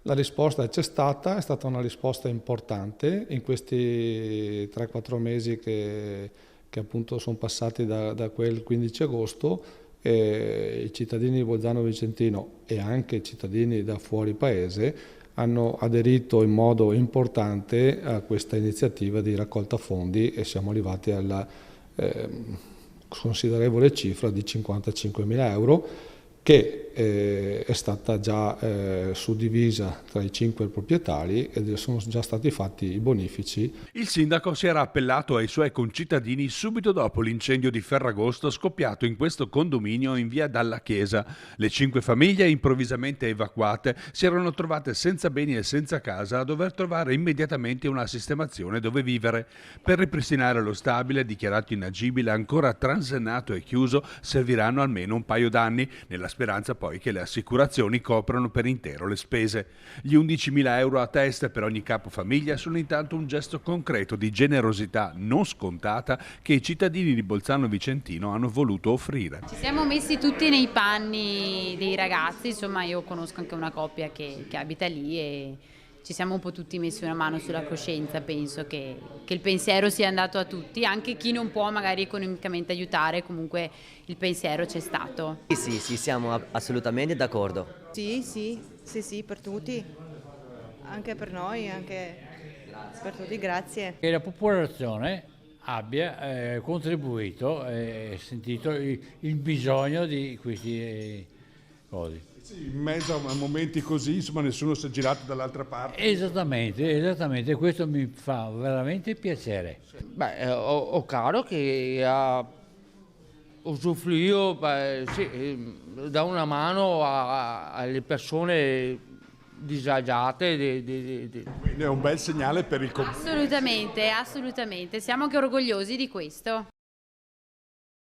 La risposta c'è stata, è stata una risposta importante in questi 3-4 mesi che appunto sono passati da quel 15 agosto. I cittadini di Bolzano Vicentino e anche i cittadini da fuori paese hanno aderito in modo importante a questa iniziativa di raccolta fondi e siamo arrivati alla considerevole cifra di 55.000 euro che è stata già suddivisa tra i 5 proprietari ed sono già stati fatti i bonifici. Il sindaco si era appellato ai suoi concittadini subito dopo l'incendio di Ferragosto scoppiato in questo condominio in via Dalla Chiesa. Le 5 famiglie improvvisamente evacuate si erano trovate senza beni e senza casa a dover trovare immediatamente una sistemazione dove vivere. Per ripristinare lo stabile, dichiarato inagibile, ancora transennato e chiuso, serviranno almeno un paio d'anni, nella speranza poi che le assicurazioni coprano per intero le spese. Gli 11.000 euro a testa per ogni capofamiglia sono intanto un gesto concreto di generosità non scontata che i cittadini di Bolzano Vicentino hanno voluto offrire. Ci siamo messi tutti nei panni dei ragazzi, insomma io conosco anche una coppia che abita lì e ci siamo un po' tutti messi una mano sulla coscienza, penso che il pensiero sia andato a tutti, anche chi non può magari economicamente aiutare, comunque il pensiero c'è stato. Sì, siamo assolutamente d'accordo. Sì, per tutti, anche per noi, anche per tutti, grazie. Che la popolazione abbia contribuito e sentito il bisogno di queste cose. Sì, in mezzo a momenti così, insomma, nessuno si è girato dall'altra parte. Esattamente, questo mi fa veramente piacere. Beh, ho caro che ha usufruito, dà una mano alle persone disagiate. Quindi è un bel segnale per il comune. Assolutamente, siamo anche orgogliosi di questo.